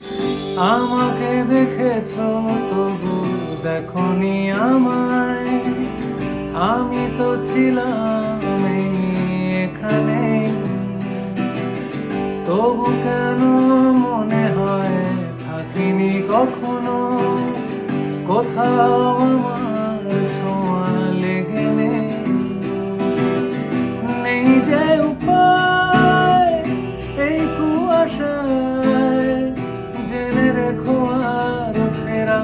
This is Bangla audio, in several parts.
আমাকে দেখেছ তবু দেখনি আমায়, আমি তো ছিলাম এই এখানে, তবু কেন মনে হয় থাকিনি কখনো, কোথাও আমার ছোঁয়া লেগে নেই। নেই যে উপায় এই কুয়াশায়, জেনে রেখো আর ফেরা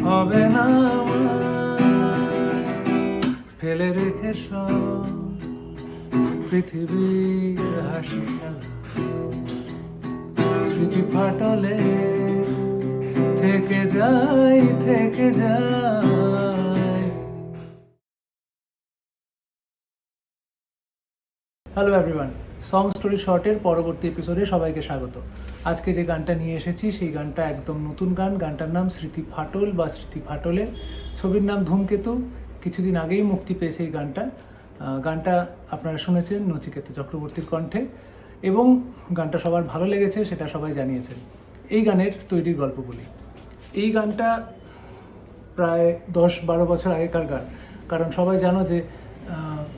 হবে না আমায়। ফেলে রেখে সব পৃথিবীর হাসি খেলা, স্মৃতি ফাটলে থেকে যাই, থেকে যাই। হ্যালো এভরিওয়ান, সং স্টোরি শর্টের পরবর্তী এপিসোডে সবাইকে স্বাগত। আজকে যে গানটা নিয়ে এসেছি সেই গানটা একদম নতুন গান। গানটার নাম স্মৃতি ফাটল বা স্মৃতি ফাটলে, ছবির নাম ধূমকেতু। কিছুদিন আগেই মুক্তি পেয়েছে এই গানটা। গানটা আপনারা শুনেছেন নচিকেত চক্রবর্তীর কণ্ঠে এবং গানটা সবার ভালো লেগেছে, সেটা সবাই জানিয়েছেন। এই গানের তৈরির গল্প বলি। এই গানটা প্রায় 10-12 বছর আগেকার গান, কারণ সবাই জানো যে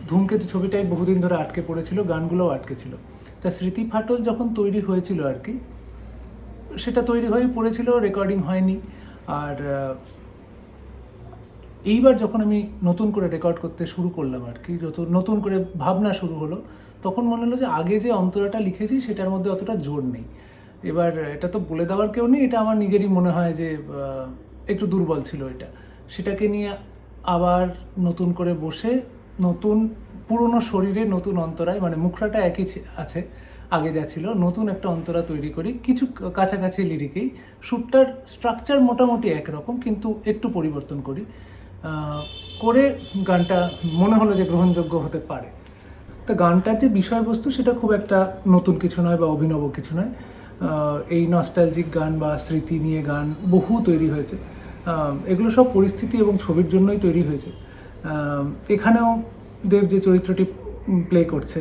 ধূমকেতু ছবিটাই বহুদিন ধরে আটকে পড়েছিল, গানগুলোও আটকে ছিল। তা স্মৃতি ফাটল যখন তৈরি হয়েছিল আর কি, সেটা তৈরি হয়ে পড়েছিল, রেকর্ডিং হয়নি। আর এইবার যখন আমি নতুন করে রেকর্ড করতে শুরু করলাম আর কি, নতুন করে ভাবনা শুরু হলো, তখন মনে হলো যে আগে যে অন্তরাটা লিখেছি সেটার মধ্যে অতটা জোর নেই। এবার এটা তো বলে দেওয়ার কেউ নেই, এটা আমার নিজেরই মনে হয় যে একটু দুর্বল ছিল এটা। সেটাকে নিয়ে আবার নতুন করে বসে নতুন পুরনো শরীরে নতুন অন্তরায়, মানে মুখরাটা একই আছে আগে যা ছিল, নতুন একটা অন্তরা তৈরি করি কিছু কাছাকাছি লিরিকেই। শ্যুটটার স্ট্রাকচার মোটামুটি একরকম, কিন্তু একটু পরিবর্তন করি করে গানটা মনে হলো যে গ্রহণযোগ্য হতে পারে। তা গানটার যে বিষয়বস্তু সেটা খুব একটা নতুন কিছু নয় বা অভিনব কিছু নয়। এই নস্টালজিক গান বা স্মৃতি নিয়ে গান বহু তৈরি হয়েছে। এগুলো সব পরিস্থিতি এবং ছবির জন্যই তৈরি হয়েছে। এখানেও দেব যে চরিত্রটি প্লে করছে,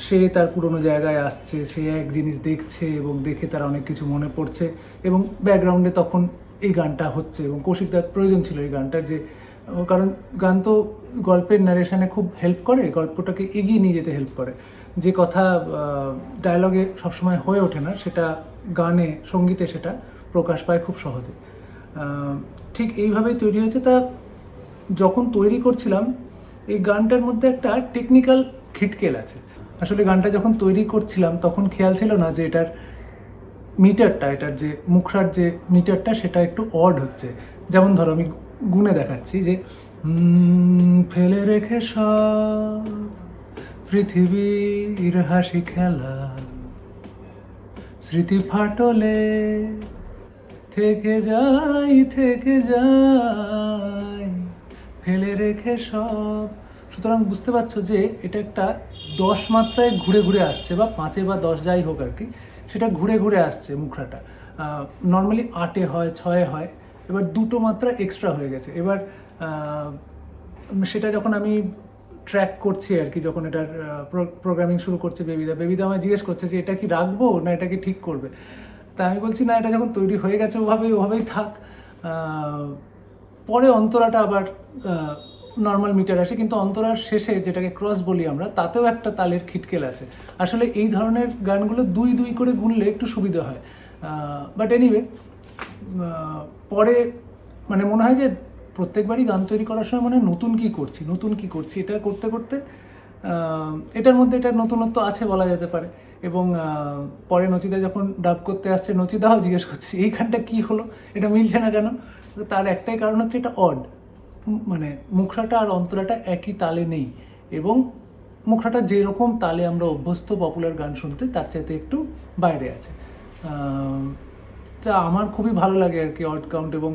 সে তার পুরনো জায়গায় আসছে, সে এক জিনিস দেখছে এবং দেখে তার অনেক কিছু মনে পড়ছে এবং ব্যাকগ্রাউন্ডে তখন এই গানটা হচ্ছে এবং কৌশিকদার প্রয়োজন ছিল এই গানটার, যে কারণ গান তো গল্পের ন্যারেশনে খুব হেল্প করে, গল্পটাকে এগিয়ে নিয়ে যেতে হেল্প করে। যে কথা ডায়ালগে সবসময় হয়ে ওঠে না, সেটা গানে সঙ্গীতে সেটা প্রকাশ পায় খুব সহজে। ঠিক এইভাবেই তৈরি হয়েছে। তা যখন তৈরি করছিলাম এই গানটার মধ্যে একটা টেকনিক্যাল খিটকেল আছে। আসলে গানটা যখন তৈরি করছিলাম তখন খেয়াল ছিল না যে এটার মিটারটা, এটার যে মুখরার যে মিটারটা সেটা একটু অড হচ্ছে। যেমন ধরো আমি গুনে দেখাচ্ছি যে ফেলে রেখে সব পৃথিবীর হাসি খেলা, স্মৃতি ফাটলে থেকে যাই, থেকে যাই, ফেলে রেখে সব। সুতরাং বুঝতে পারছো যে এটা একটা 10 মাত্রায় ঘুরে ঘুরে আসছে, বা 5 বা 10 যাই হোক আর কি, সেটা ঘুরে ঘুরে আসছে মুখরাটা। নর্মালি 8 হয়, 6 হয়, এবার 2 মাত্রা এক্সট্রা হয়ে গেছে। এবার সেটা যখন আমি ট্র্যাক করছি আর কি, যখন এটার প্রোগ্রামিং শুরু করছে বেবিদা আমায় জিজ্ঞেস করছে যে এটা কি রাখবো না এটা কি ঠিক করবে। তা আমি বলছি না, এটা যখন তৈরি হয়ে গেছে ওভাবেই থাক। পরে অন্তরাটা আবার নর্মাল মিটার আসে, কিন্তু অন্তরার শেষে যেটাকে ক্রস বলি আমরা, তাতেও একটা তালের খিটকেল আছে। আসলে এই ধরনের গানগুলো 2-2 করে গুনলে একটু সুবিধা হয়। বাট এনিওয়ে, পরে মানে মনে হয় যে প্রত্যেকবারই গান তৈরি করার সময় মনে হয় নতুন কী করছি, এটা করতে করতে এটার মধ্যে এটার নতুনত্ব আছে বলা যেতে পারে। এবং পরে নচিদা যখন ডাব করতে আসছে, নচিদাও জিজ্ঞেস করছে এই গানটা কী হলো, এটা মিলছে না কেন। তার একটাই কারণ হচ্ছে এটা অড, মানে মুখরাটা আর অন্তরাটা একই তালে নেই, এবং মুখরাটা যেরকম তালে আমরা অভ্যস্ত পপুলার গান শুনতে তার চাইতে একটু বাইরে আছে। তা আমার খুবই ভালো লাগে আর কি অড কাউন্ট, এবং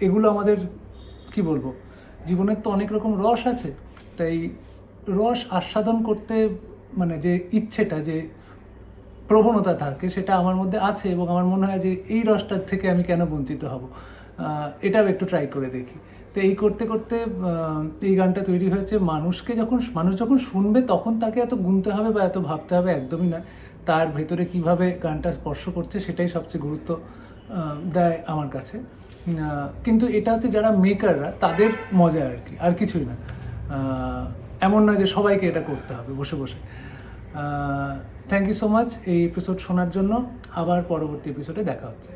এগুলো আমাদের কি বলবো, জীবনের তো অনেক রকম রস আছে, তাই রস আস্বাদন করতে মানে যে ইচ্ছেটা, যে প্রবণতা থাকে, সেটা আমার মধ্যে আছে এবং আমার মনে হয় যে এই রসটার থেকে আমি কেন বঞ্চিত হব, এটাও একটু ট্রাই করে দেখি। তো এই করতে করতে এই গানটা তৈরি হয়েছে। মানুষ যখন শুনবে তখন তাকে এত গুনতে হবে বা এত ভাবতে হবে একদমই নয়, তার ভেতরে কিভাবে গানটা স্পর্শ করছে সেটাই সবচেয়ে দেয় আমার কাছে। কিন্তু এটা হচ্ছে যারা মেকাররা তাদের মজা আর কি, আর কিছুই না। এমন না যে সবাইকে এটা করতে হবে বসে বসে। থ্যাংক ইউ সো মাচ এই এপিসোড শোনার জন্য। আবার পরবর্তী এপিসোডে দেখা হচ্ছে।